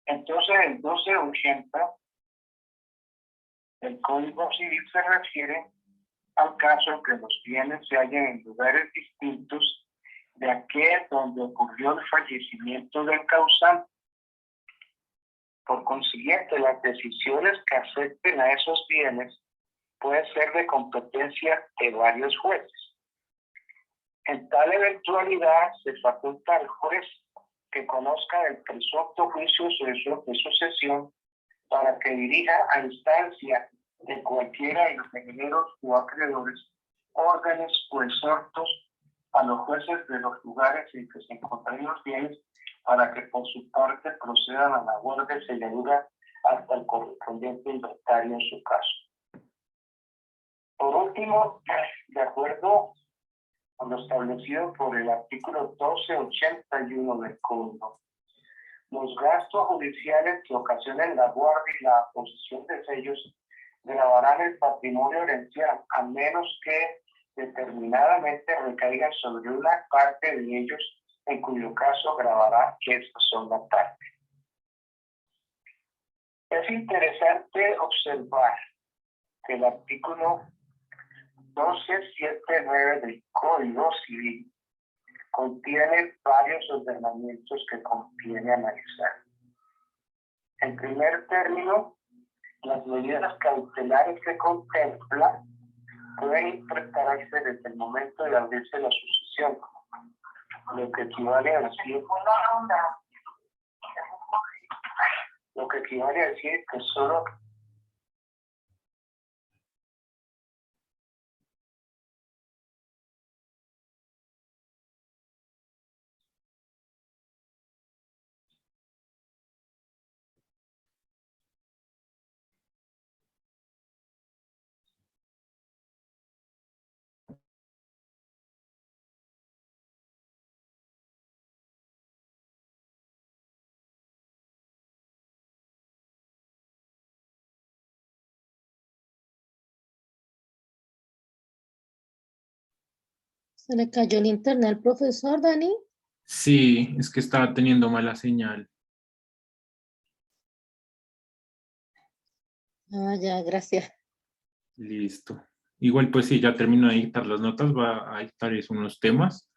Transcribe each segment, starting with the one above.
Entonces, el 1280 del Código Civil se refiere al caso en que los bienes se hallen en lugares distintos de aquel donde ocurrió el fallecimiento del causante. Por consiguiente, las decisiones que afecten a esos bienes pueden ser de competencia de varios jueces. En tal eventualidad, se faculta al juez que conozca el presunto juicio de sucesión para que dirija a instancia de cualquiera de los herederos o acreedores, órdenes o exhortos a los jueces de los lugares en que se encuentran los bienes para que por su parte procedan a la labor de selladura hasta el correspondiente inventario en su caso. Por último, de acuerdo con lo establecido por el artículo 1281 del Código, los gastos judiciales que ocasionen la guardia y la posesión de sellos gravarán el patrimonio herencial, a menos que determinadamente recaigan sobre una parte de ellos, en cuyo caso gravará que estos son la parte. Es interesante observar que el artículo 1279 del Código Civil contiene varios ordenamientos que conviene analizar. En primer término, las medidas cautelares que contempla pueden interpretarse desde el momento de abrirse la sucesión, lo que equivale a decir que solo ¿Se le cayó el internet al profesor, Dani? Sí, es que estaba teniendo mala señal. Ah, ya, gracias. Listo. Igual pues sí, ya termino de editar las notas, va a editar unos temas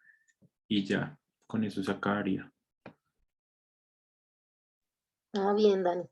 y ya, con eso se acabaría. Ah, bien, Dani.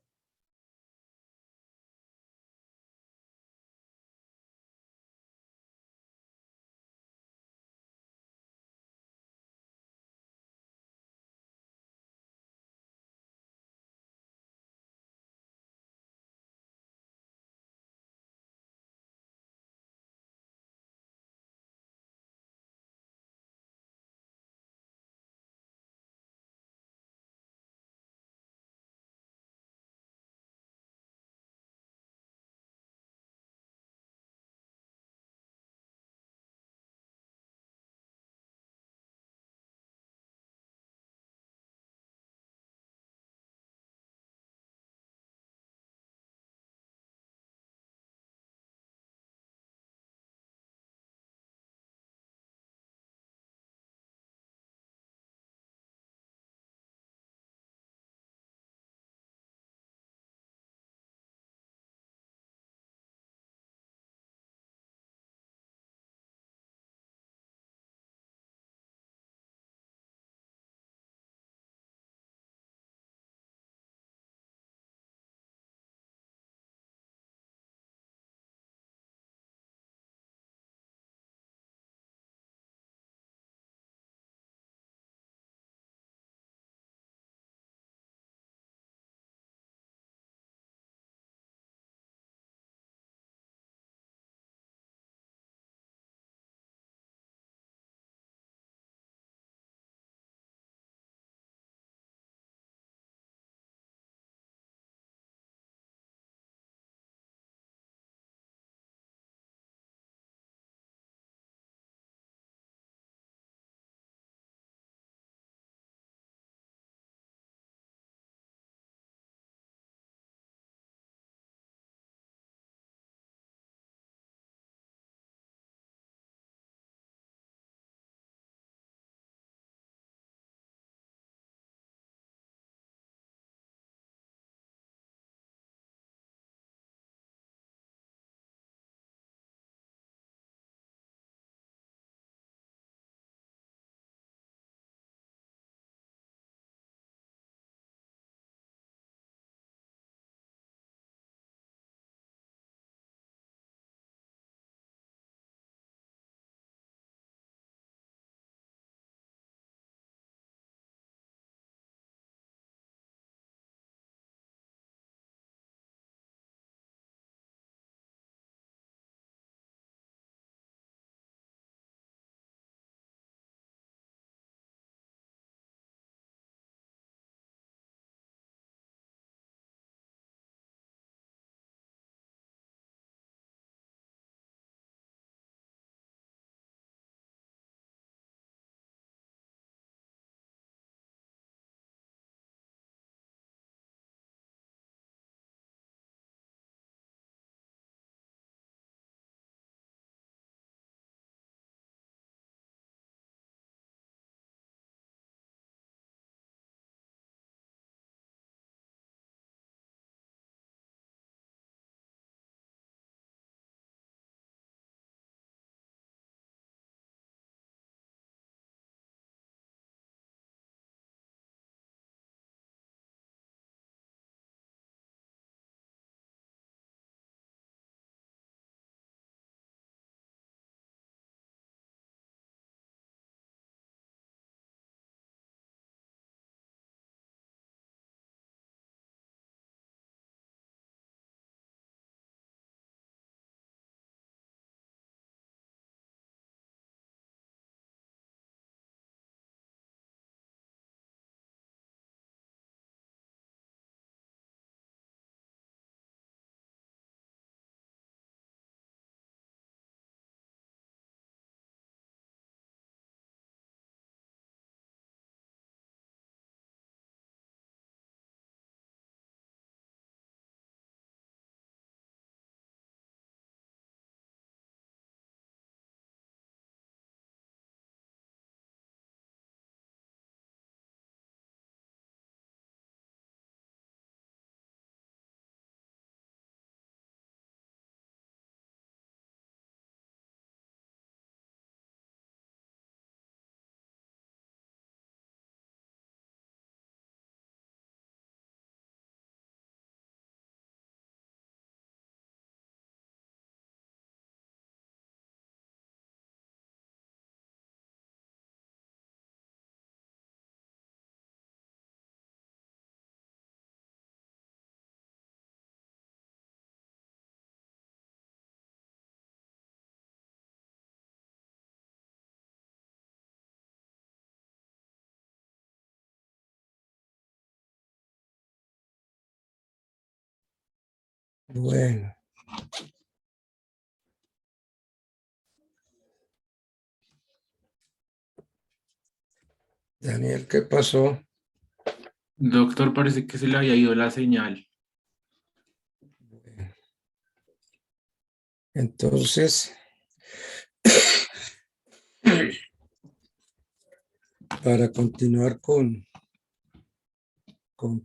Bueno. Daniel, ¿qué pasó? Doctor, parece que se le había ido la señal. Bueno, entonces, para continuar con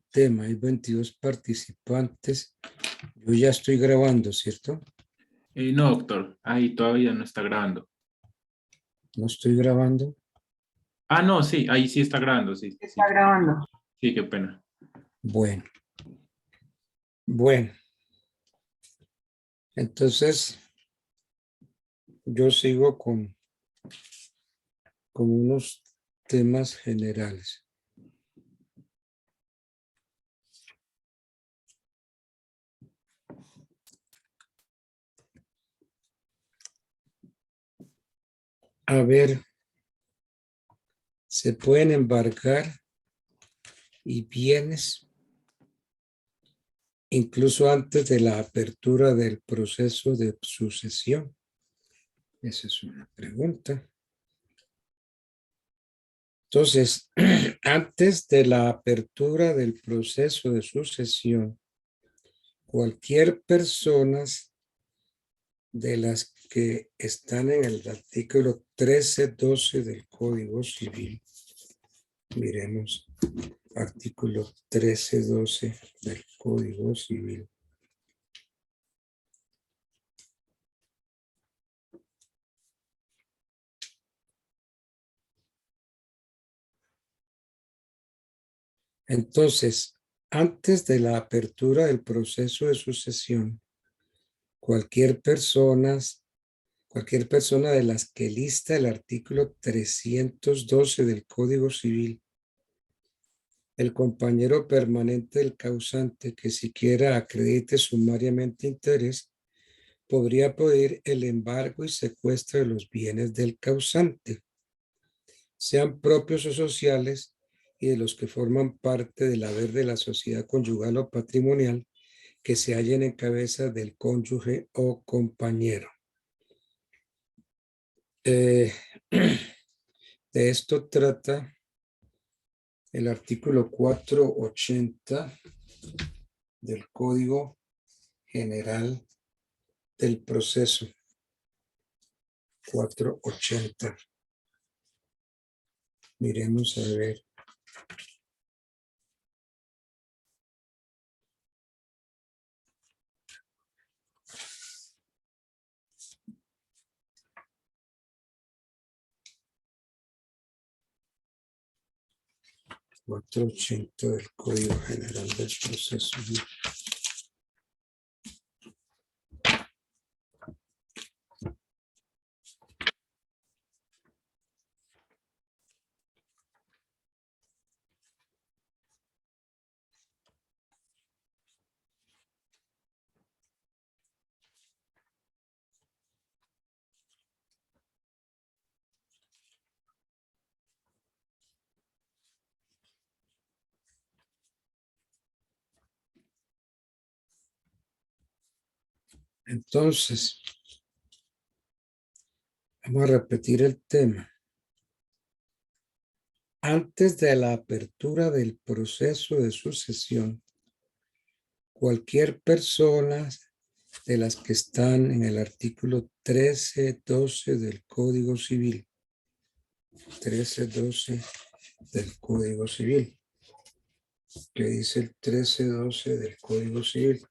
tema, hay 22 participantes. Yo ya estoy grabando, ¿cierto? No, doctor, ahí todavía no está grabando. No estoy grabando. Ah, no, sí, ahí sí está grabando, sí. Está grabando. Sí, qué pena. Bueno. Bueno. Entonces, yo sigo con unos temas generales. A ver, se pueden embargar y bienes incluso antes de la apertura del proceso de sucesión. Esa es una pregunta. Entonces, antes de la apertura del proceso de sucesión, cualquier persona de las que están en el artículo 13.12 del Código Civil, miremos, artículo 13.12 del Código Civil. Entonces, antes de la apertura del proceso de sucesión, cualquier persona de las que lista el artículo 312 del Código Civil, el compañero permanente del causante que siquiera acredite sumariamente interés, podría pedir el embargo y secuestro de los bienes del causante, sean propios o sociales, y de los que forman parte del haber de la sociedad conyugal o patrimonial que se hallen en cabeza del cónyuge o compañero. De esto trata el artículo 480 del Código General del Proceso. 480. Miremos a ver. del Código General del Proceso. Entonces, vamos a repetir el tema. Antes de la apertura del proceso de sucesión, cualquier persona de las que están en el artículo 13.12 del Código Civil, 13.12 del Código Civil, que dice el 13.12 del Código Civil,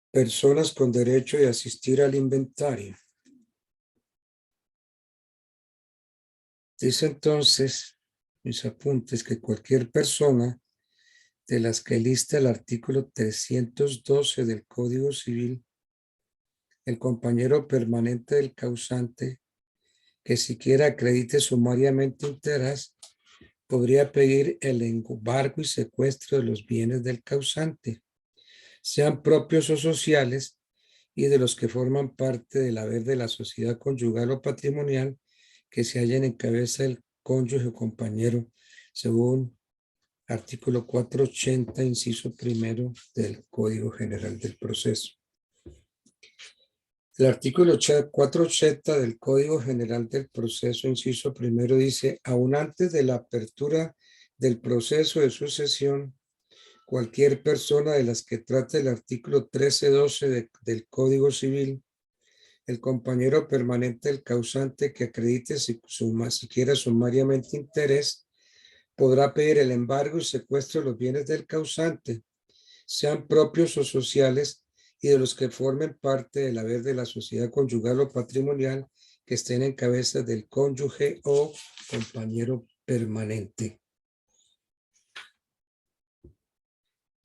personas con derecho de asistir al inventario. Dice entonces, mis apuntes, que cualquier persona de las que lista el artículo 312 del Código Civil, el compañero permanente del causante, que siquiera acredite sumariamente interés, podría pedir el embargo y secuestro de los bienes del causante, sean propios o sociales, y de los que forman parte del haber de la sociedad conyugal o patrimonial que se hallen en cabeza del cónyuge o compañero, según artículo 480, inciso primero del Código General del Proceso. El artículo 480 del Código General del Proceso, inciso primero, dice, aún antes de la apertura del proceso de sucesión, cualquier persona de las que trate el artículo 1312 del Código Civil, el compañero permanente del causante que acredite siquiera sumariamente interés, podrá pedir el embargo y secuestro de los bienes del causante, sean propios o sociales, y de los que formen parte del haber de la sociedad conyugal o patrimonial que estén en cabeza del cónyuge o compañero permanente.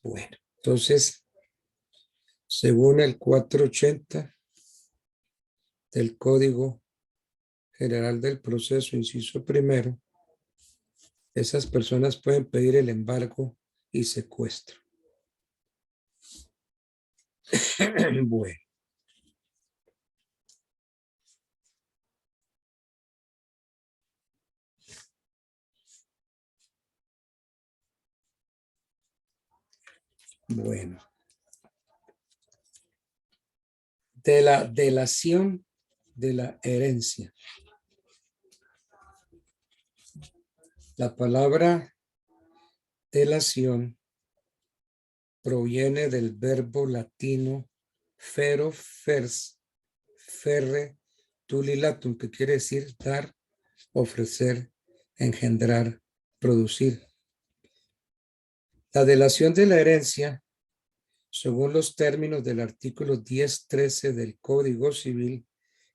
Bueno, entonces, según el 480 del Código General del Proceso, inciso primero, esas personas pueden pedir el embargo y secuestro. Bueno. Bueno. De la delación de la herencia. La palabra delación proviene del verbo latino ferre, tulilatum, que quiere decir dar, ofrecer, engendrar, producir. La delación de la herencia, según los términos del artículo 1013 del Código Civil,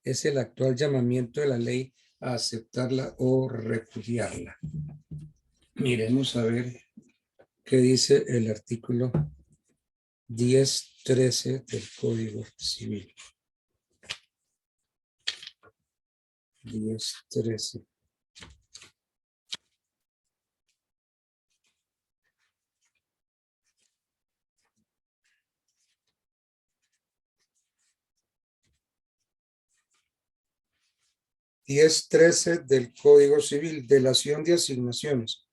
es el actual llamamiento de la ley a aceptarla o repudiarla. Miremos a ver qué dice el artículo 1013 del Código Civil. 1013. Del Código Civil, delación de asignaciones.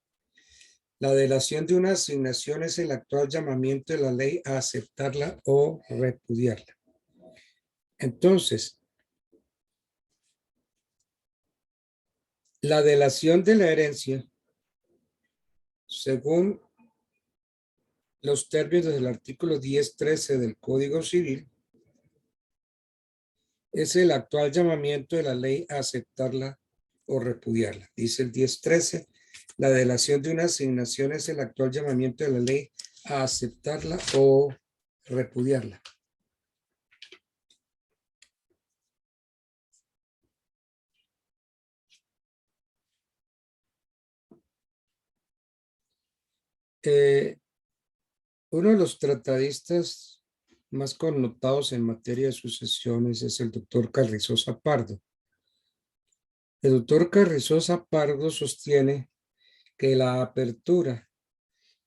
La delación de una asignación es el actual llamamiento de la ley a aceptarla o repudiarla. Entonces, la delación de la herencia, según los términos del artículo 1013 del Código Civil, es el actual llamamiento de la ley a aceptarla o repudiarla. Dice el 1013, la delación de una asignación es el actual llamamiento de la ley a aceptarla o repudiarla. Uno de los tratadistas más connotados en materia de sucesiones es el doctor Carrizosa Pardo. El doctor Carrizosa Pardo sostiene que la apertura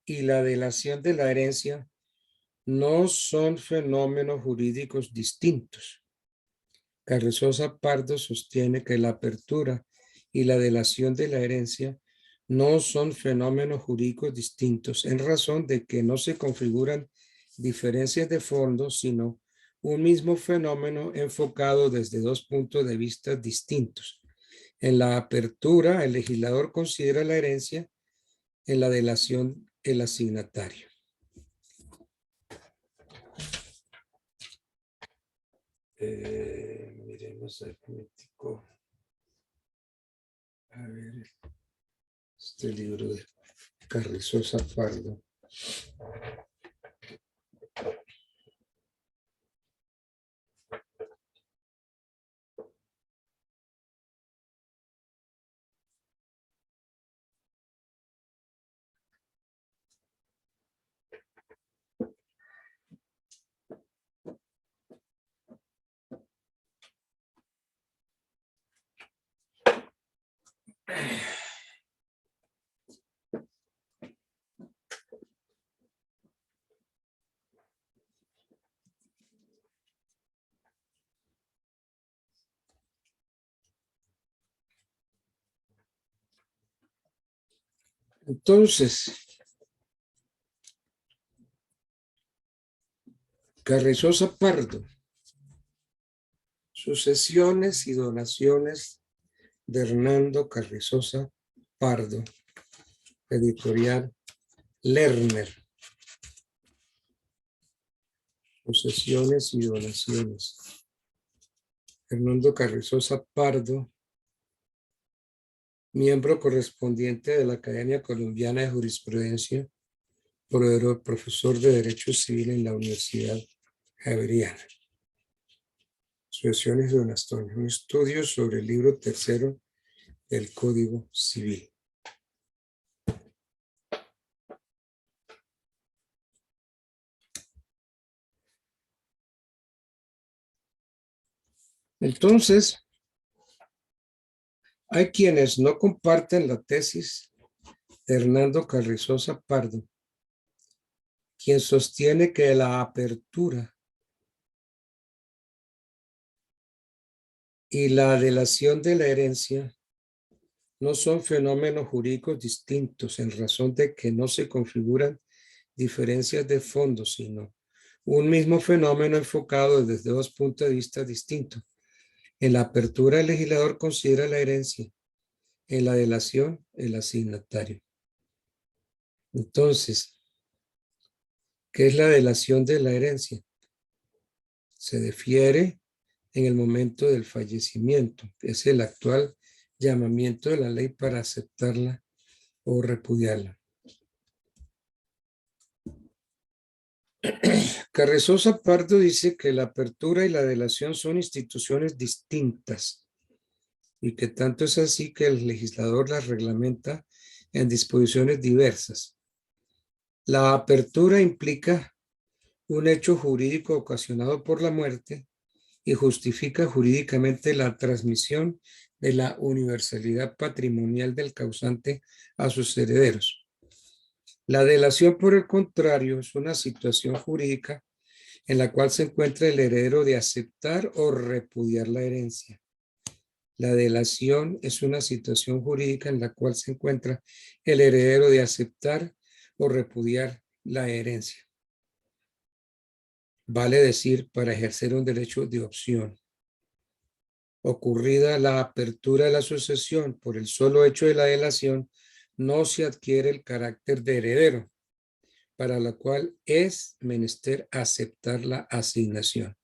y la delación de la herencia no son fenómenos jurídicos distintos. Carrizosa Pardo sostiene que la apertura y la delación de la herencia no son fenómenos jurídicos distintos en razón de que no se configuran diferencias de fondo, sino un mismo fenómeno enfocado desde dos puntos de vista distintos. En la apertura, el legislador considera la herencia, en la delación, el asignatario. Miremos el político. A ver, este libro de Carrizosa Pardo. Entonces, Carrizosa Pardo. Sucesiones y donaciones de Hernando Carrizosa Pardo. Editorial Lerner. Sucesiones y donaciones. Hernando Carrizosa Pardo, miembro correspondiente de la Academia Colombiana de Jurisprudencia, profesor de Derecho Civil en la Universidad Javeriana. Sucesiones y donaciones, un estudio sobre el libro tercero del Código Civil. Entonces, hay quienes no comparten la tesis de Hernando Carrizosa Pardo, quien sostiene que la apertura y la delación de la herencia no son fenómenos jurídicos distintos en razón de que no se configuran diferencias de fondo, sino un mismo fenómeno enfocado desde dos puntos de vista distintos. En la apertura, el legislador considera la herencia, en la delación, el asignatario. Entonces, ¿qué es la delación de la herencia? Se difiere en el momento del fallecimiento. Es el actual llamamiento de la ley para aceptarla o repudiarla. Carrizosa Pardo dice que la apertura y la delación son instituciones distintas y que tanto es así que el legislador las reglamenta en disposiciones diversas. La apertura implica un hecho jurídico ocasionado por la muerte y justifica jurídicamente la transmisión de la universalidad patrimonial del causante a sus herederos. La delación, por el contrario, es una situación jurídica en la cual se encuentra el heredero de aceptar o repudiar la herencia. La delación es una situación jurídica en la cual se encuentra el heredero de aceptar o repudiar la herencia. Vale decir, para ejercer un derecho de opción. Ocurrida la apertura de la sucesión por el solo hecho de la delación, no se adquiere el carácter de heredero, para la cual es menester aceptar la asignación.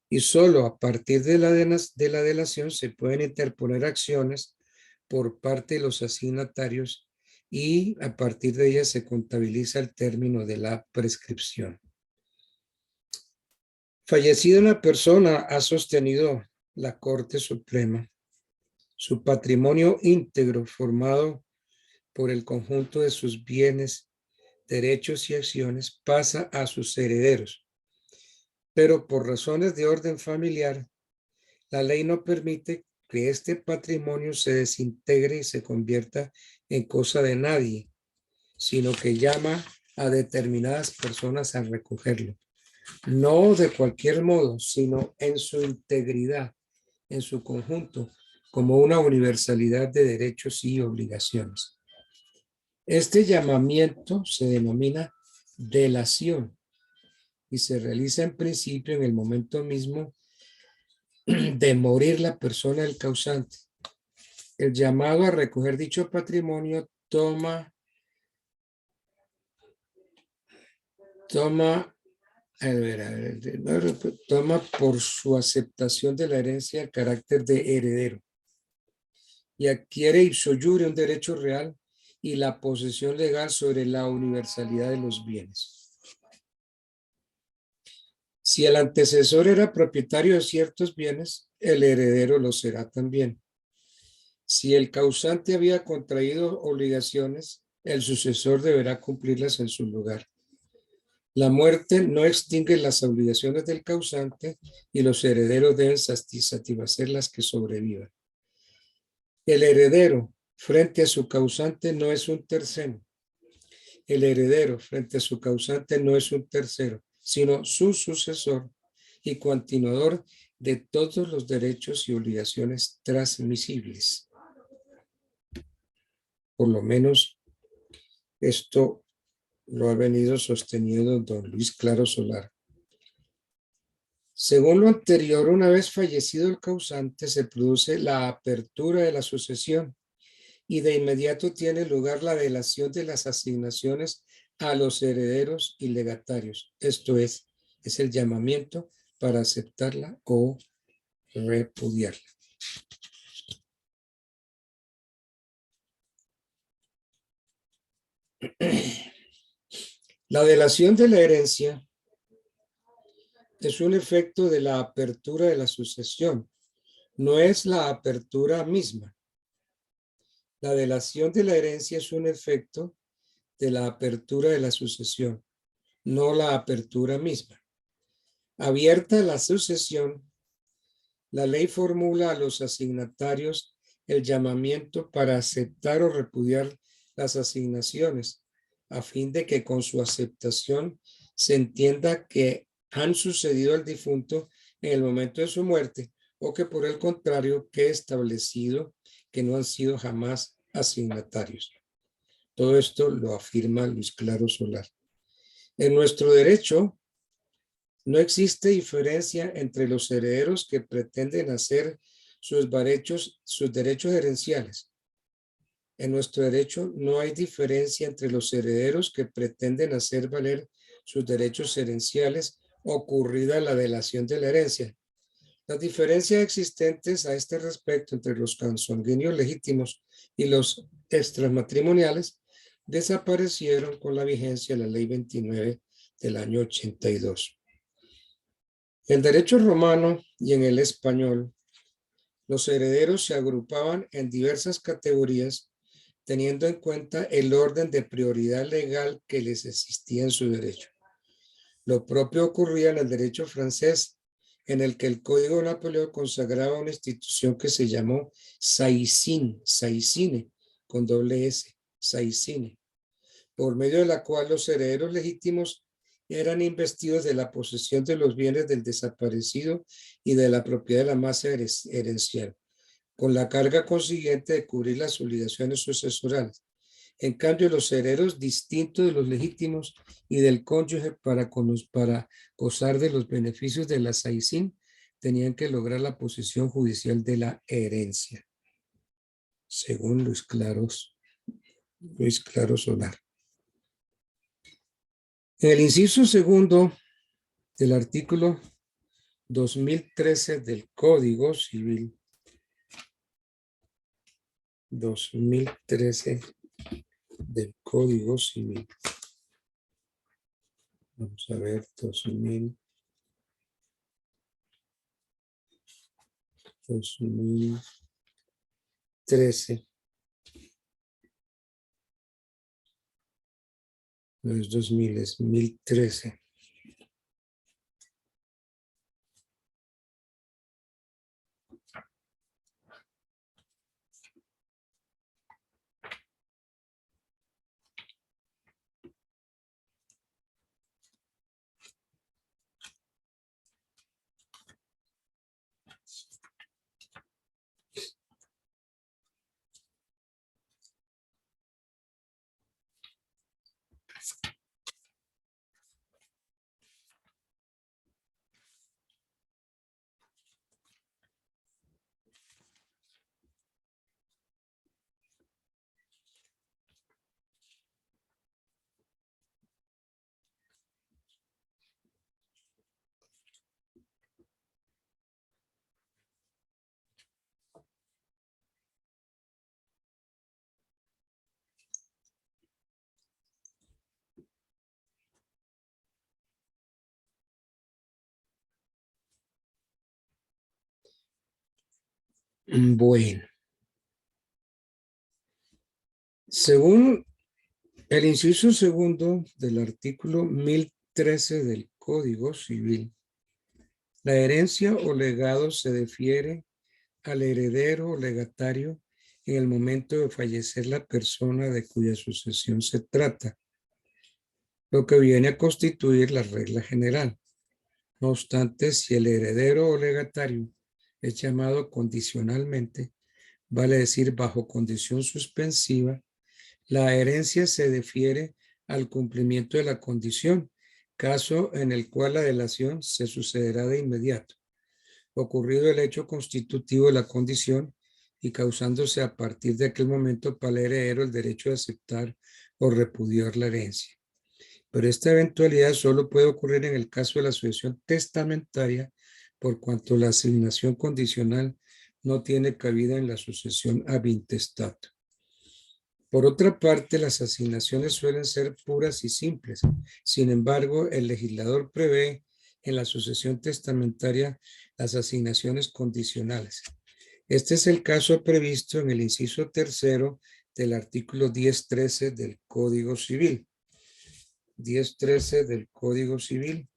Y solo a partir de la delación se pueden interponer acciones por parte de los asignatarios y a partir de ellas se contabiliza el término de la prescripción. Fallecida una persona, ha sostenido la Corte Suprema, su patrimonio íntegro formado por el conjunto de sus bienes, derechos y acciones pasa a sus herederos. Pero por razones de orden familiar, la ley no permite que este patrimonio se desintegre y se convierta en cosa de nadie, sino que llama a determinadas personas a recogerlo. No de cualquier modo, sino en su integridad, en su conjunto, como una universalidad de derechos y obligaciones. Este llamamiento se denomina delación y se realiza en principio en el momento mismo de morir la persona del causante. El llamado a recoger dicho patrimonio toma por su aceptación de la herencia el carácter de heredero y adquiere ipso iure un derecho real y la posesión legal sobre la universalidad de los bienes. Si el antecesor era propietario de ciertos bienes, el heredero lo será también. Si el causante había contraído obligaciones, el sucesor deberá cumplirlas en su lugar. La muerte no extingue las obligaciones del causante y los herederos deben satisfacer las que sobrevivan. El heredero frente a su causante no es un tercero. El heredero frente a su causante no es un tercero, sino su sucesor y continuador de todos los derechos y obligaciones transmisibles. Por lo menos esto lo ha venido sosteniendo don Luis Claro Solar Según lo anterior, una vez fallecido el causante, se produce la apertura de la sucesión y de inmediato tiene lugar la delación de las asignaciones a los herederos y legatarios. Esto es el llamamiento para aceptarla o repudiarla. La delación de la herencia es un efecto de la apertura de la sucesión, no es la apertura misma. La delación de la herencia es un efecto de la apertura de la sucesión, no la apertura misma. Abierta la sucesión, la ley formula a los asignatarios el llamamiento para aceptar o repudiar las asignaciones, a fin de que con su aceptación se entienda que han sucedido al difunto en el momento de su muerte o que por el contrario quede establecido que no han sido jamás asignatarios. Todo esto lo afirma Luis Claro Solar. En nuestro derecho no existe diferencia entre los herederos que pretenden hacer sus derechos herenciales. En nuestro derecho no hay diferencia entre los herederos que pretenden hacer valer sus derechos herenciales ocurrida la delación de la herencia. Las diferencias existentes a este respecto entre los consanguíneos legítimos y los extramatrimoniales desaparecieron con la vigencia de la Ley 29 del año 82. En el derecho romano y en el español, los herederos se agrupaban en diversas categorías teniendo en cuenta el orden de prioridad legal que les existía en su derecho. Lo propio ocurría en el derecho francés, en el que el Código de Napoleón consagraba una institución que se llamó saisine, con doble S, saisine, por medio de la cual los herederos legítimos eran investidos de la posesión de los bienes del desaparecido y de la propiedad de la masa herencial, con la carga consiguiente de cubrir las obligaciones sucesorales. En cambio, los herederos distintos de los legítimos y del cónyuge para gozar de los beneficios de la saisín tenían que lograr la posesión judicial de la herencia, según Luis Claro Solar. En el inciso segundo del artículo 2013 del Código Civil, 2013 del Código Civil. Vamos a ver, 2013. No es 2000, es 1013. Bueno, según el inciso segundo del artículo 1013 del Código Civil, la herencia o legado se defiere al heredero o legatario en el momento de fallecer la persona de cuya sucesión se trata, lo que viene a constituir la regla general. No obstante, si el heredero o legatario es llamado condicionalmente, vale decir bajo condición suspensiva, la herencia se defiere al cumplimiento de la condición, caso en el cual la delación se sucederá de inmediato, ocurrido el hecho constitutivo de la condición y causándose a partir de aquel momento para el heredero el derecho de aceptar o repudiar la herencia. Pero esta eventualidad solo puede ocurrir en el caso de la sucesión testamentaria, por cuanto la asignación condicional no tiene cabida en la sucesión ab intestato. Por otra parte, las asignaciones suelen ser puras y simples. Sin embargo, el legislador prevé en la sucesión testamentaria las asignaciones condicionales. Este es el caso previsto en el inciso tercero del artículo 10.13 del Código Civil. 10.13 del Código Civil,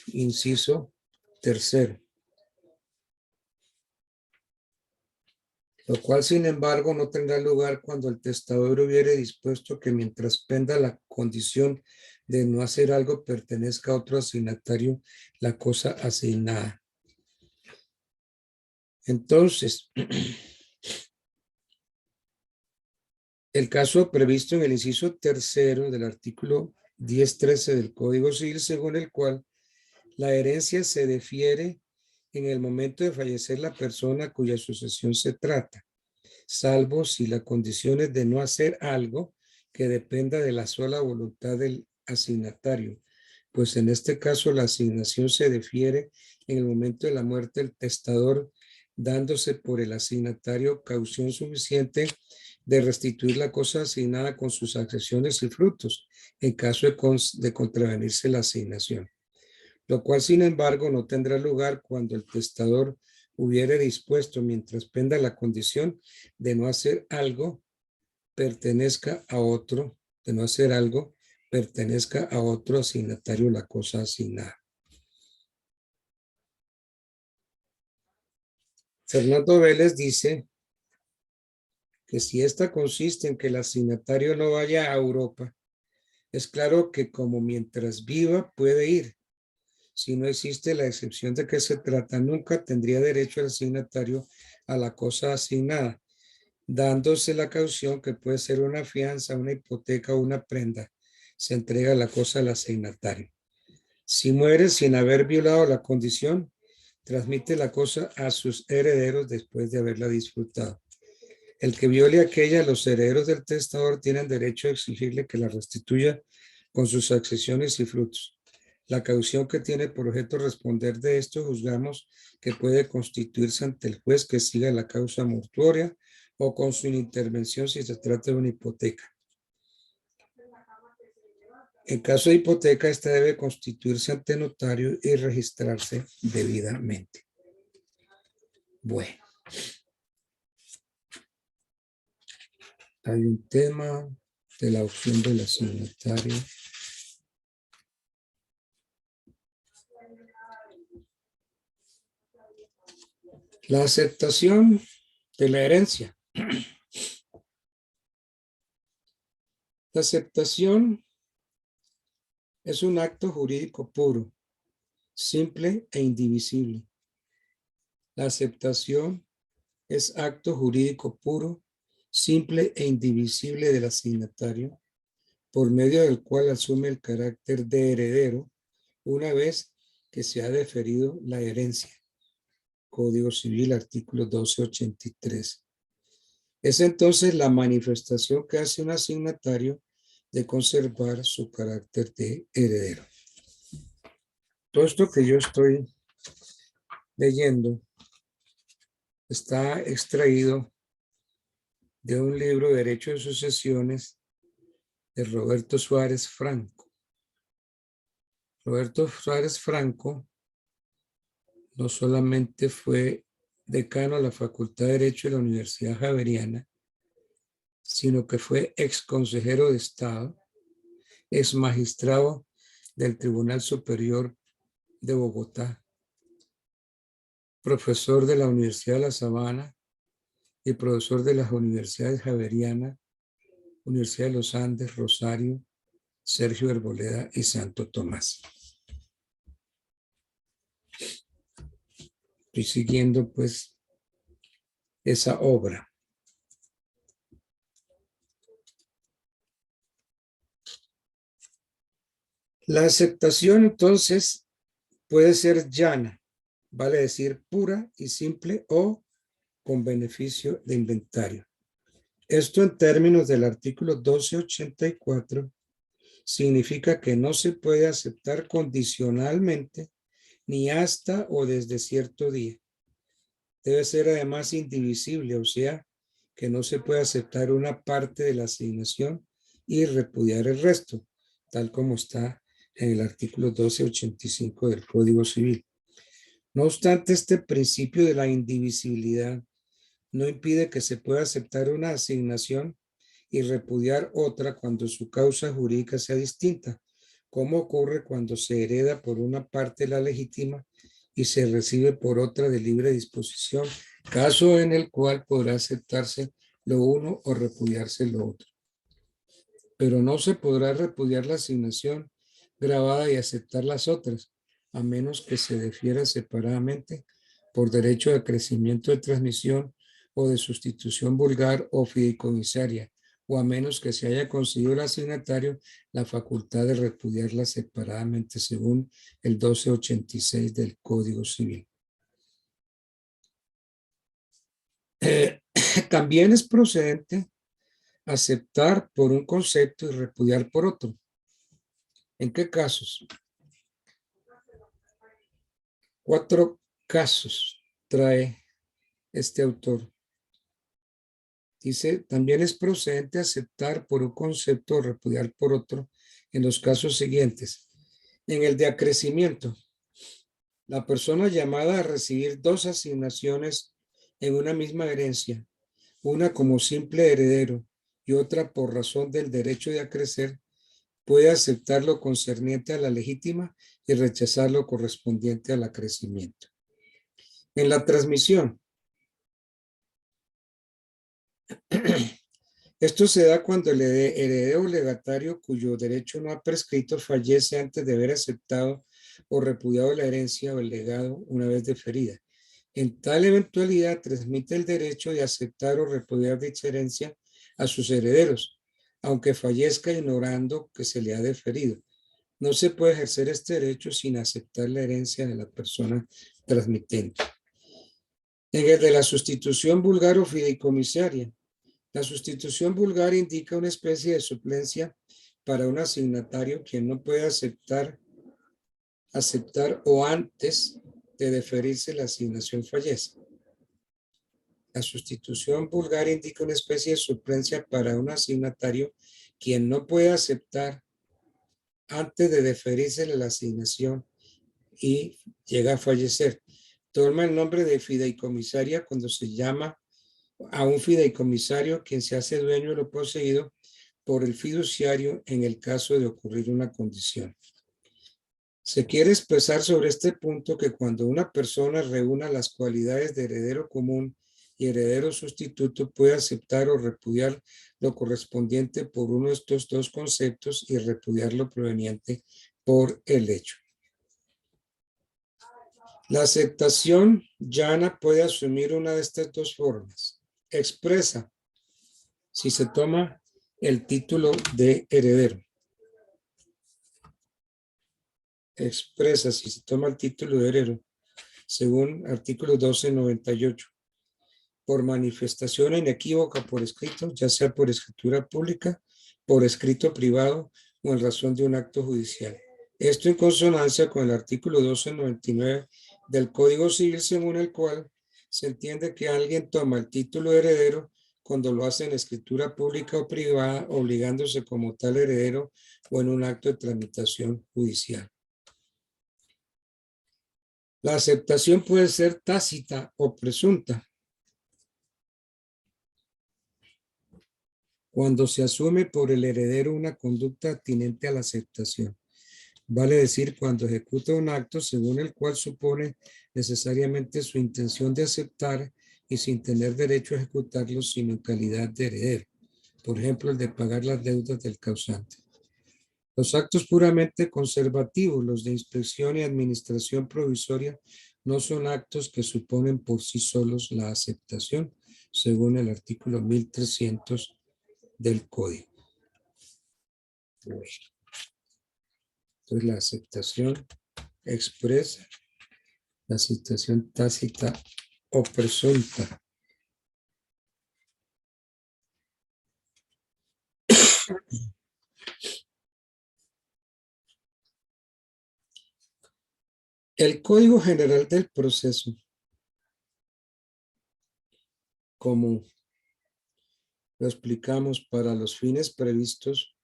inciso tercero. Lo cual, sin embargo, no tendrá lugar cuando el testador hubiere dispuesto que mientras penda la condición de no hacer algo pertenezca a otro asignatario la cosa asignada. Entonces, el caso previsto en el inciso tercero del artículo 10.13 del Código Civil, según el cual la herencia se defiere en el momento de fallecer la persona cuya sucesión se trata, salvo si la condición es de no hacer algo que dependa de la sola voluntad del asignatario, pues en este caso la asignación se defiere en el momento de la muerte del testador, dándose por el asignatario caución suficiente de restituir la cosa asignada con sus accesiones y frutos, en caso de contravenirse la asignación. Lo cual, sin embargo, no tendrá lugar cuando el testador hubiere dispuesto, mientras penda la condición de no hacer algo, pertenezca a otro, de no hacer algo, pertenezca a otro asignatario la cosa asignada. Fernando Vélez dice que si esta consiste en que el asignatario no vaya a Europa, es claro que como mientras viva puede ir. Si no existe la excepción de que se trata, nunca tendría derecho el asignatario a la cosa asignada, dándose la caución que puede ser una fianza, una hipoteca o una prenda. Se entrega la cosa al asignatario. Si muere sin haber violado la condición, transmite la cosa a sus herederos después de haberla disfrutado. El que viole aquella, los herederos del testador tienen derecho a exigirle que la restituya con sus accesiones y frutos. La caución que tiene por objeto responder de esto, juzgamos que puede constituirse ante el juez que siga la causa mortuoria o con su intervención si se trata de una hipoteca. En caso de hipoteca, esta debe constituirse ante notario y registrarse debidamente. Bueno. Hay un tema de la opción del asignatario. La aceptación de la herencia. La aceptación es un acto jurídico puro, simple e indivisible. La aceptación es acto jurídico puro, simple e indivisible del asignatario, por medio del cual asume el carácter de heredero una vez que se ha deferido la herencia. Código Civil, artículo 1283. Es entonces la manifestación que hace un asignatario de conservar su carácter de heredero. Todo esto que yo estoy leyendo está extraído de un libro de Derecho de Sucesiones de Roberto Suárez Franco. Roberto Suárez Franco no solamente fue decano de la Facultad de Derecho de la Universidad Javeriana, sino que fue ex consejero de Estado, ex magistrado del Tribunal Superior de Bogotá, profesor de la Universidad de La Sabana y profesor de las universidades Javeriana, Universidad de los Andes, Rosario, Sergio Arboleda y Santo Tomás. Estoy siguiendo pues esa obra. La aceptación entonces puede ser llana, vale decir pura y simple o con beneficio de inventario. Esto en términos del artículo 1284 significa que no se puede aceptar condicionalmente ni hasta o desde cierto día. Debe ser además indivisible, o sea, que no se puede aceptar una parte de la asignación y repudiar el resto, tal como está en el artículo 1285 del Código Civil. No obstante, este principio de la indivisibilidad no impide que se pueda aceptar una asignación y repudiar otra cuando su causa jurídica sea distinta, como ocurre cuando se hereda por una parte la legítima y se recibe por otra de libre disposición, caso en el cual podrá aceptarse lo uno o repudiarse lo otro. Pero no se podrá repudiar la asignación grabada y aceptar las otras, a menos que se defiera separadamente por derecho de acrecimiento de transmisión o de sustitución vulgar o fideicomisaria, o a menos que se haya concedido al asignatario la facultad de repudiarla separadamente según el 1286 del Código Civil. También es procedente aceptar por un concepto y repudiar por otro. ¿En qué casos? 4 casos trae este autor. Dice, también es procedente aceptar por un concepto o repudiar por otro en los casos siguientes. En el de acrecimiento, la persona llamada a recibir 2 asignaciones en una misma herencia, una como simple heredero y otra por razón del derecho de acrecer, puede aceptar lo concerniente a la legítima y rechazar lo correspondiente al acrecimiento. En la transmisión, esto se da cuando el heredero o legatario cuyo derecho no ha prescrito fallece antes de haber aceptado o repudiado la herencia o el legado una vez deferida. En tal eventualidad transmite el derecho de aceptar o repudiar dicha herencia a sus herederos, aunque fallezca ignorando que se le ha deferido. No se puede ejercer este derecho sin aceptar la herencia de la persona transmitente. En el de la sustitución vulgar o fideicomisaria, la sustitución vulgar indica una especie de suplencia para un asignatario quien no puede aceptar o antes de deferirse la asignación fallece. La sustitución vulgar indica una especie de suplencia para un asignatario quien no puede aceptar antes de deferirse la asignación y llega a fallecer. Toma el nombre de fideicomisaria cuando se llama a un fideicomisario quien se hace dueño de lo poseído por el fiduciario en el caso de ocurrir una condición. Se quiere expresar sobre este punto que cuando una persona reúna las cualidades de heredero común y heredero sustituto puede aceptar o repudiar lo correspondiente por uno de estos 2 conceptos y repudiar lo proveniente por el hecho. La aceptación llana puede asumir una de estas 2 formas. Expresa, si se toma el título de heredero. Expresa, si se toma el título de heredero, según artículo 1298, por manifestación inequívoca por escrito, ya sea por escritura pública, por escrito privado o en razón de un acto judicial. Esto en consonancia con el artículo 1299 del Código Civil, según el cual se entiende que alguien toma el título de heredero cuando lo hace en escritura pública o privada, obligándose como tal heredero o en un acto de tramitación judicial. La aceptación puede ser tácita o presunta. Cuando se asume por el heredero una conducta atinente a la aceptación. Vale decir, cuando ejecuta un acto según el cual supone necesariamente su intención de aceptar y sin tener derecho a ejecutarlo sino en calidad de heredero. Por ejemplo, el de pagar las deudas del causante. Los actos puramente conservativos, los de inspección y administración provisoria, no son actos que suponen por sí solos la aceptación, según el artículo 1300 del Código. Entonces la aceptación expresa, la aceptación tácita o presunta. El Código General del Proceso, como lo explicamos para los fines previstos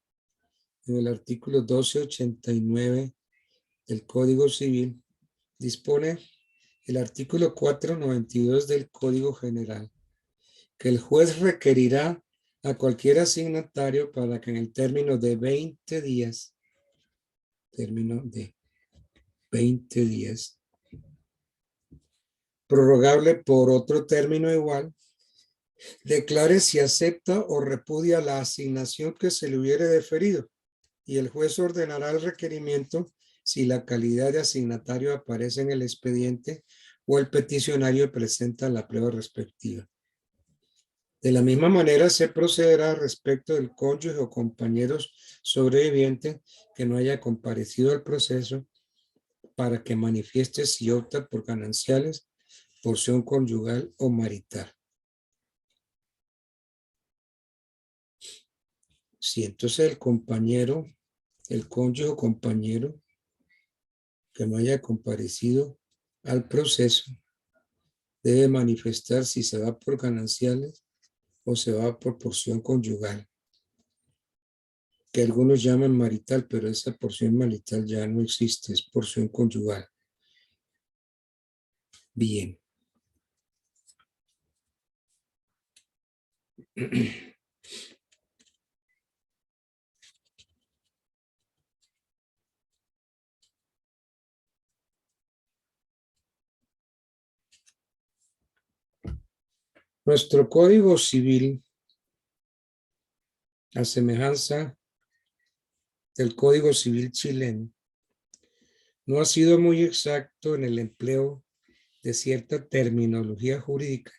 en el artículo 1289 del Código Civil, dispone el artículo 492 del Código General que el juez requerirá a cualquier asignatario para que en el término de 20 días, prorrogable por otro término igual, declare si acepta o repudia la asignación que se le hubiere deferido y el juez ordenará el requerimiento si la calidad de asignatario aparece en el expediente o el peticionario presenta la prueba respectiva. De la misma manera se procederá respecto del cónyuge o compañeros sobreviviente que no haya comparecido al proceso para que manifieste si opta por gananciales, porción conyugal o marital. Si entonces el compañero, el cónyuge o compañero que no haya comparecido al proceso debe manifestar si se va por gananciales o se va por porción conyugal, que algunos llaman marital, pero esa porción marital ya no existe, es porción conyugal. Bien. Nuestro Código Civil, a semejanza del Código Civil chileno, no ha sido muy exacto en el empleo de cierta terminología jurídica.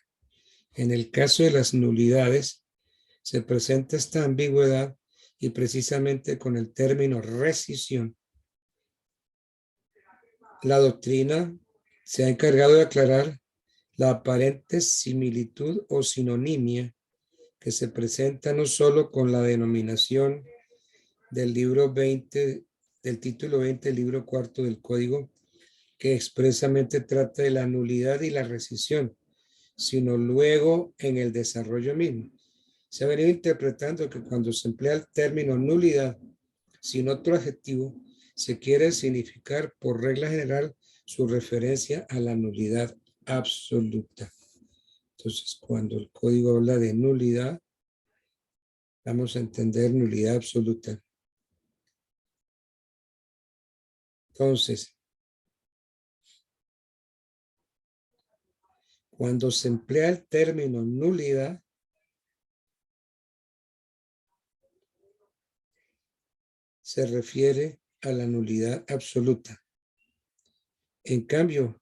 En el caso de las nulidades, se presenta esta ambigüedad y precisamente con el término rescisión. La doctrina se ha encargado de aclarar la aparente similitud o sinonimia que se presenta no solo con la denominación del libro 20, del título 20, libro cuarto del Código, que expresamente trata de la nulidad y la rescisión, sino luego en el desarrollo mismo. Se ha venido interpretando que cuando se emplea el término nulidad sin otro adjetivo, se quiere significar por regla general su referencia a la nulidad absoluta. Entonces, cuando el código habla de nulidad, vamos a entender nulidad absoluta. Entonces, cuando se emplea el término nulidad, se refiere a la nulidad absoluta. En cambio,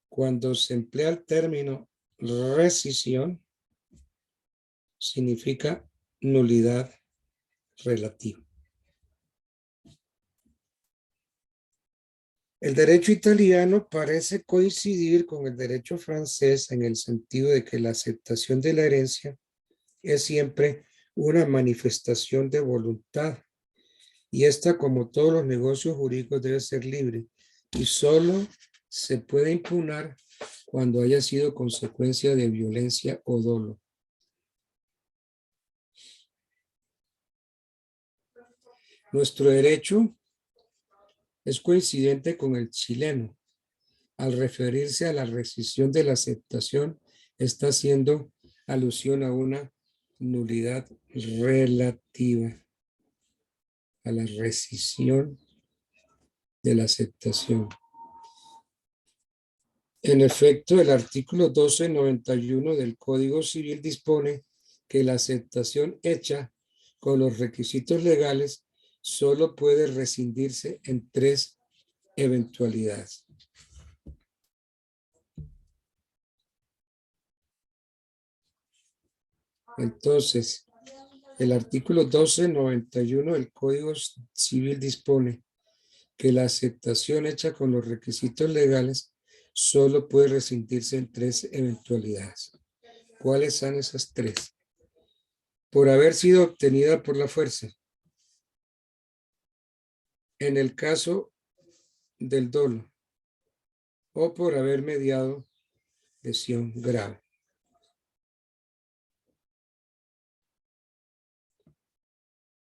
cuando se emplea el término rescisión, significa nulidad relativa. El derecho italiano parece coincidir con el derecho francés en el sentido de que la aceptación de la herencia es siempre una manifestación de voluntad y esta, como todos los negocios jurídicos, debe ser libre y solo se puede impugnar cuando haya sido consecuencia de violencia o dolo. Nuestro derecho es coincidente con el chileno. Al referirse a la rescisión de la aceptación, está haciendo alusión a una nulidad relativa, a la rescisión de la aceptación. En efecto, el artículo 1291 del Código Civil dispone que la aceptación hecha con los requisitos legales solo puede rescindirse en 3 eventualidades. Entonces, el artículo 1291 del Código Civil dispone que la aceptación hecha con los requisitos legales solo puede rescindirse en 3 eventualidades. ¿Cuáles son esas 3? Por haber sido obtenida por la fuerza. En el caso del dolo. O por haber mediado lesión grave.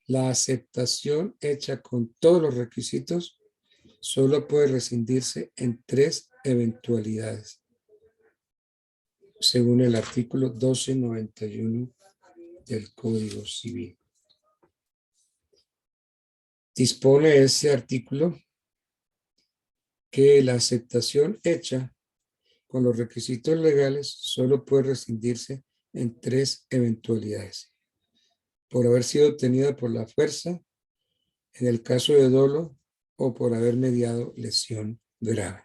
La aceptación hecha con todos los requisitos solo puede rescindirse en 3 eventualidades, según el artículo 1291 del Código Civil. Dispone ese artículo que la aceptación hecha con los requisitos legales solo puede rescindirse en 3 eventualidades. Por haber sido obtenida por la fuerza, en el caso de dolo, o por haber mediado lesión grave.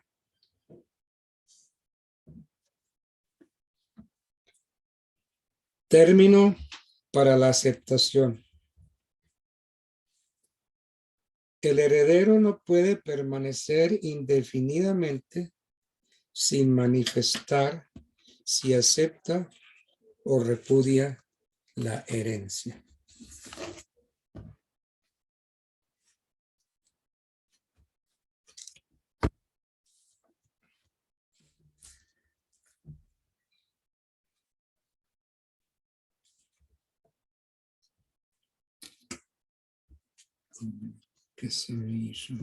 Término para la aceptación. El heredero no puede permanecer indefinidamente sin manifestar si acepta o repudia la herencia. ¿Qué se me hizo?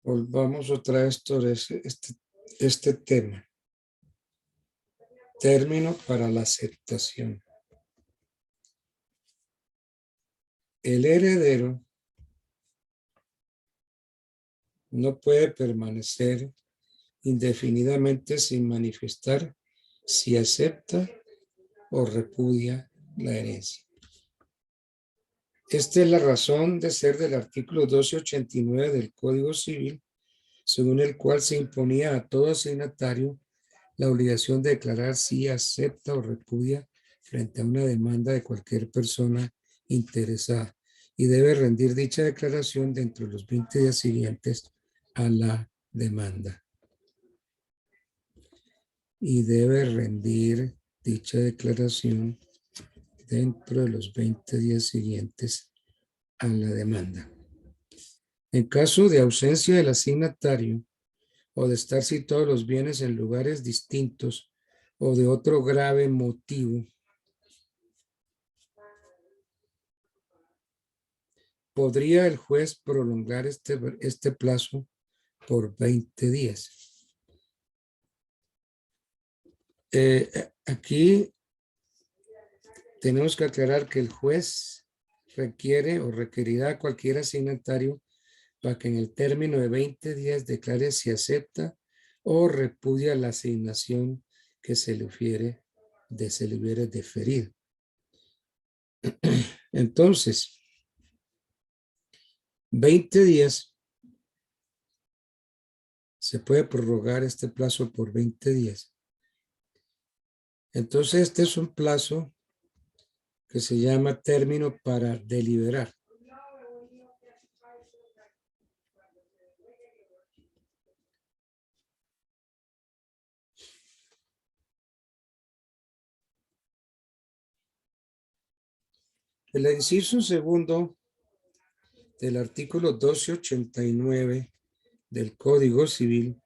Volvamos otra vez sobre este tema. Término para la aceptación. El heredero no puede permanecer indefinidamente sin manifestar si acepta o repudia la herencia. Esta es la razón de ser del artículo 1289 del Código Civil, según el cual se imponía a todo asignatario la obligación de declarar si acepta o repudia frente a una demanda de cualquier persona interesada y debe rendir dicha declaración dentro de los 20 días siguientes a la demanda. Y debe rendir dicha declaración dentro de los 20 días siguientes a la demanda. En caso de ausencia del asignatario o de estar situados los bienes en lugares distintos o de otro grave motivo, podría el juez prolongar este plazo por 20 días. Aquí tenemos que aclarar que el juez requiere o requerirá a cualquier asignatario para que en el término de 20 días declare si acepta o repudia la asignación que se le hubiere deferido. Entonces, 20 días, se puede prorrogar este plazo por 20 días. Entonces, este es un plazo que se llama término para deliberar. El inciso segundo del artículo 1289 del Código Civil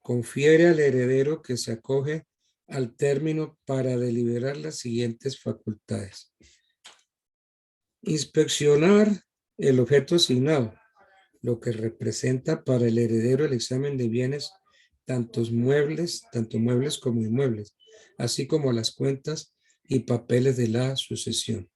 confiere al heredero que se acoge al término para deliberar las siguientes facultades. Inspeccionar el objeto asignado, lo que representa para el heredero el examen de bienes, tanto muebles como inmuebles, así como las cuentas y papeles de la sucesión.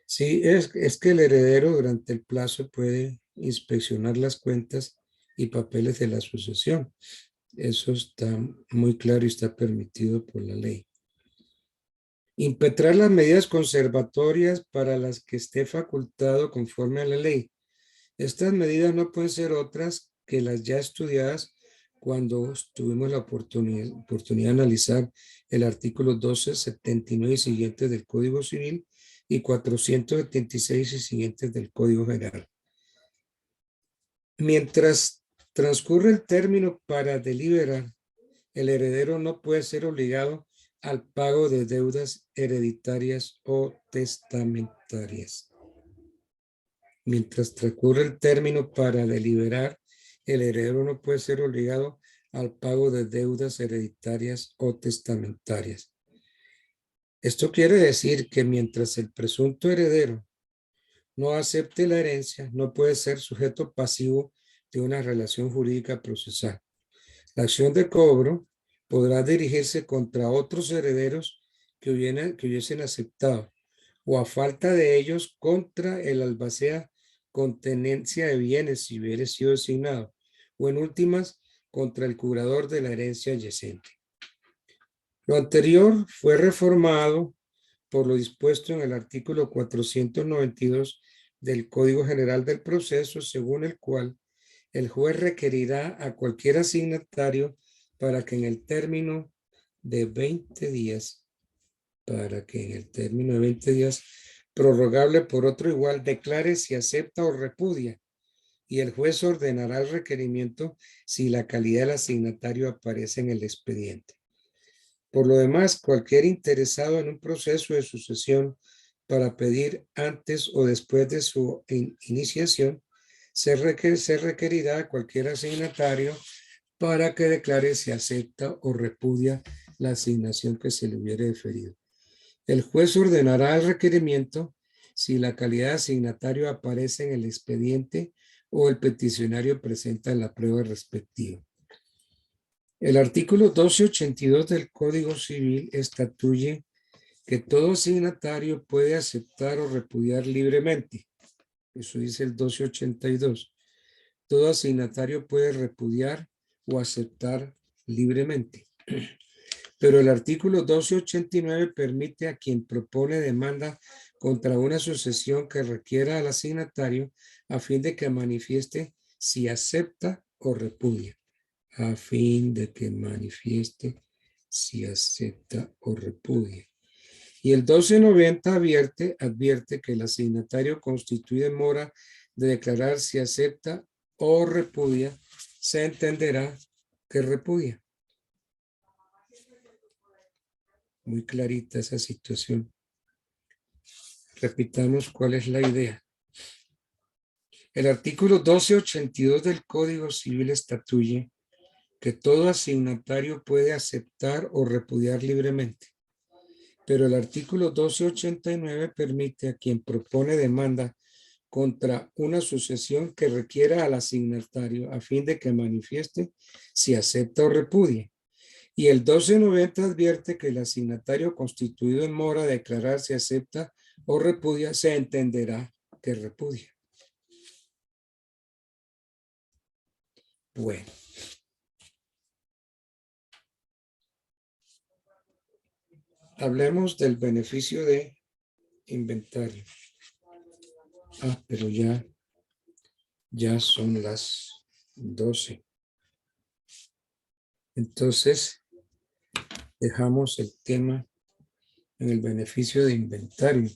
Sí, es que el heredero durante el plazo puede inspeccionar las cuentas y papeles de la sucesión. Eso está muy claro y está permitido por la ley. Impetrar las medidas conservatorias para las que esté facultado conforme a la ley. Estas medidas no pueden ser otras que las ya estudiadas cuando tuvimos la oportunidad de analizar el artículo 1279 y siguientes del Código Civil y 476 y siguientes del Código General. Mientras transcurre el término para deliberar, el heredero no puede ser obligado al pago de deudas hereditarias o testamentarias. Mientras transcurre el término para deliberar, el heredero no puede ser obligado al pago de deudas hereditarias o testamentarias. Esto quiere decir que mientras el presunto heredero no acepte la herencia, no puede ser sujeto pasivo de una relación jurídica procesal. La acción de cobro podrá dirigirse contra otros herederos que hubiesen aceptado, o a falta de ellos contra el albacea con tenencia de bienes si hubiera sido designado, o en últimas contra el curador de la herencia adyacente. Lo anterior fue reformado por lo dispuesto en el artículo 492 del Código General del Proceso, según el cual el juez requerirá a cualquier asignatario para que en el término de 20 días, prorrogable por otro igual, declare si acepta o repudia, y el juez ordenará el requerimiento si la calidad del asignatario aparece en el expediente. Por lo demás, cualquier interesado en un proceso de sucesión para pedir antes o después de su iniciación, se requerirá a cualquier asignatario para que declare si acepta o repudia la asignación que se le hubiere deferido. El juez ordenará el requerimiento si la calidad de asignatario aparece en el expediente o el peticionario presenta la prueba respectiva. El artículo 1282 del Código Civil estatuye que todo asignatario puede aceptar o repudiar libremente. Eso dice el 1282. Todo asignatario puede repudiar o aceptar libremente. Pero el artículo 1289 permite a quien propone demanda contra una sucesión que requiera al asignatario a fin de que manifieste si acepta o repudia. A fin de que manifieste si acepta o repudia. Y el 1290 advierte que el asignatario constituido en mora de declarar si acepta o repudia, se entenderá que repudia. Muy clarita esa situación. Repitamos cuál es la idea. El artículo 1282 del Código Civil estatuye que todo asignatario puede aceptar o repudiar libremente. Pero el artículo 1289 permite a quien propone demanda contra una sucesión que requiera al asignatario a fin de que manifieste si acepta o repudia. Y el 1290 advierte que el asignatario constituido en mora de declarar si acepta o repudia, se entenderá que repudia. Bueno. Hablemos del beneficio de inventario. Pero ya son las 12. Entonces, dejamos el tema en el beneficio de inventario.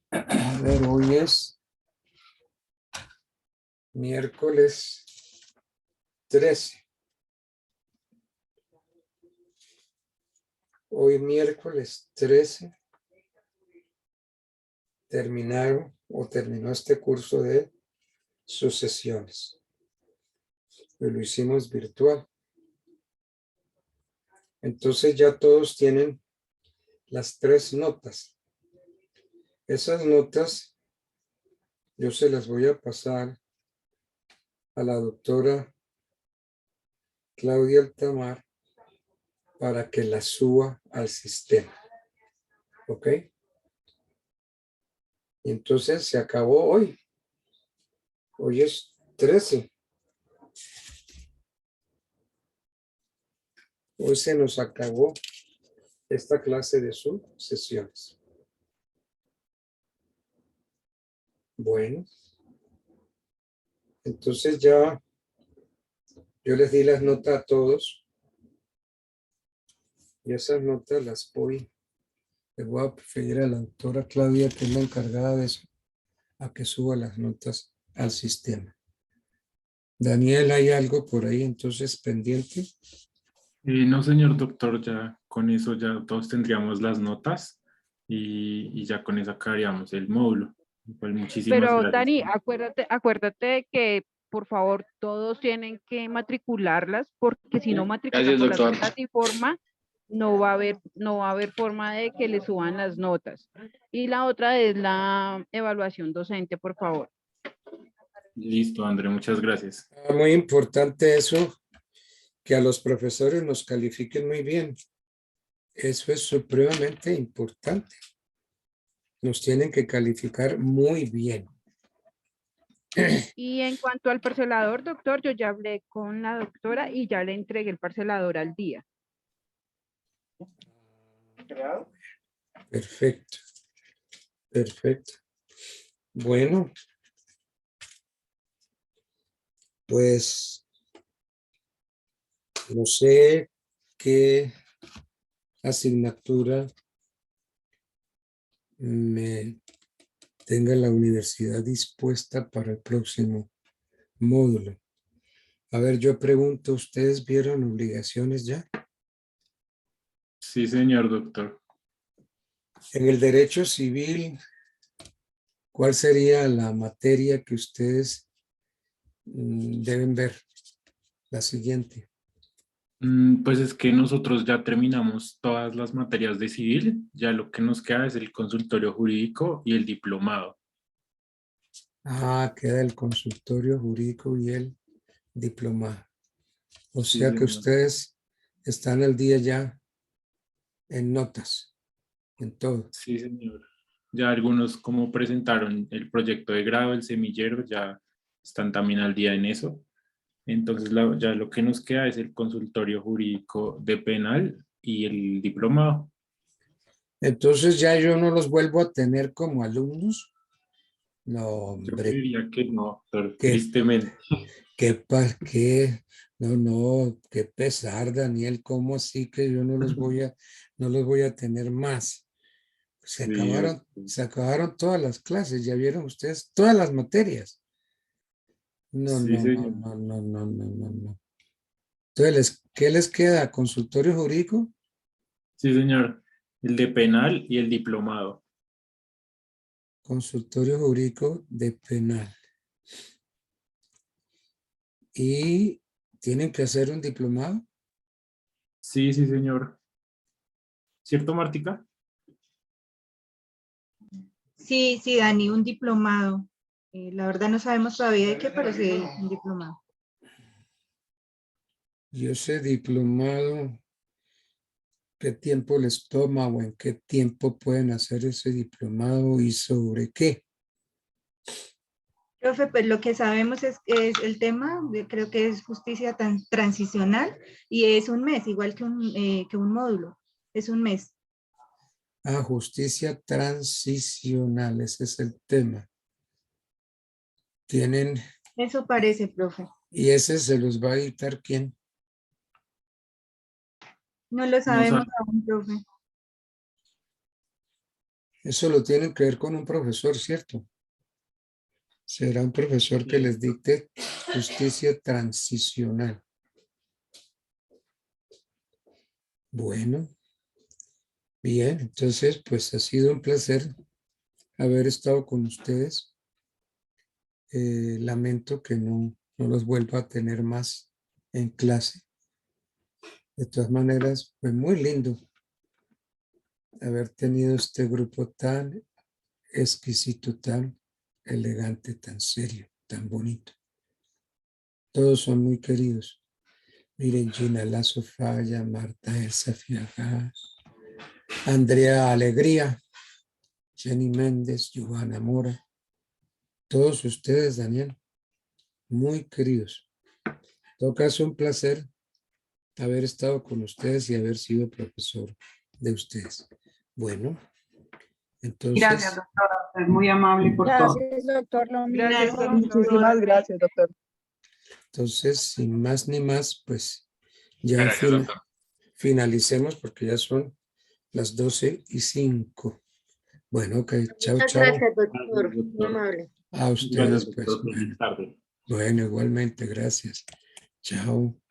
A ver, hoy es miércoles 13. Hoy miércoles 13 terminó este curso de sucesiones. Lo hicimos virtual. Entonces ya todos tienen las 3 notas. Esas notas yo se las voy a pasar a la doctora Claudia Altamar para que las suba al sistema. ¿Ok? Y entonces se acabó hoy. Hoy es 13. Hoy se nos acabó esta clase de subsesiones. Bueno, entonces ya yo les di las notas a todos. Y esas notas le voy a pedir a la doctora Claudia, que es la encargada de eso, a que suba las notas al sistema. Daniel, ¿hay algo por ahí entonces pendiente? No, señor doctor, ya con eso ya todos tendríamos las notas y ya con eso acabaríamos el módulo. Pues muchísimas Pero gracias. Dani, acuérdate de que por favor todos tienen que matricularlas, porque si no matriculan por la plataforma, no va a haber forma de que le suban las notas. Y la otra es la evaluación docente, por favor. Listo, André, muchas gracias. Muy importante eso, que a los profesores nos califiquen muy bien. Eso es supremamente importante. Nos tienen que calificar muy bien. Y en cuanto al parcelador, doctor, yo ya hablé con la doctora y ya le entregué el parcelador al día. Perfecto. Perfecto. Bueno, pues no sé qué asignatura me tenga la universidad dispuesta para el próximo módulo. A ver, yo pregunto, ¿ustedes vieron obligaciones ya? Sí, señor doctor. En el derecho civil, ¿cuál sería la materia que ustedes deben ver? La siguiente. Pues es que nosotros ya terminamos todas las materias de civil, ya lo que nos queda es el consultorio jurídico y el diplomado. Ah, queda el consultorio jurídico y el diplomado. O Sí, sea que señor. ustedes están al día ya en notas, en todo. Sí, señor. Ya algunos como presentaron el proyecto de grado, el semillero, ya están también al día en eso. Entonces ya lo que nos queda es el consultorio jurídico de penal y el diplomado. Entonces ya yo no los vuelvo a tener como alumnos. No, Yo hombre, creería que no, doctor, qué, tristemente. qué, no, qué pesar, Daniel, ¿cómo así que yo no los voy a tener más? Sí, doctor. Se acabaron todas las clases, ya vieron ustedes, todas las materias. No, Sí, no, no, señor. no, no, no, no, no, no. Entonces, ¿qué les queda? ¿Consultorio jurídico? Sí, señor. El de penal y el diplomado. Consultorio jurídico de penal. Y tienen que hacer un diplomado. Sí, sí, señor. ¿Cierto, Martica? Sí, sí, Dani, un diplomado. La verdad no sabemos todavía de qué, pero sí un diplomado. Yo sé diplomado, qué tiempo les toma o en qué tiempo pueden hacer ese diplomado y sobre qué. Profe, pues lo que sabemos es que es el tema, creo que es justicia transicional y es un mes, igual que un módulo, es un mes. Ah, justicia transicional, ese es el tema. Tienen, Eso parece, profe. y ese se los va a dictar ¿quién? No lo No sabemos sabe. aún, profe. Eso lo tienen que ver con un profesor, ¿cierto? Será un profesor que les dicte justicia transicional. Bueno, bien, entonces pues ha sido un placer haber estado con ustedes. Lamento que no los vuelva a tener más en clase. De todas maneras, fue muy lindo haber tenido este grupo tan exquisito, tan elegante, tan serio, tan bonito. Todos son muy queridos. Miren, Gina Lazo Falla, Marta Elsa Fiagá, Andrea Alegría, Jenny Méndez, Giovanna Mora. Todos ustedes, Daniel, muy queridos. En todo caso, un placer haber estado con ustedes y haber sido profesor de ustedes. Bueno, entonces, Gracias, doctora. Es muy amable por todo. Gracias, doctor. Lo mismo. Gracias, doctor. Muchísimas gracias, doctor. entonces, sin más ni más, pues ya Gracias, doctor. finalicemos porque ya son las 12:05. Bueno, ok, chao, Muchas chao. gracias, doctor. Muy doctor. amable. A ustedes, Gracias, pues. doctor. Feliz tarde. Bueno, igualmente, gracias. Chao.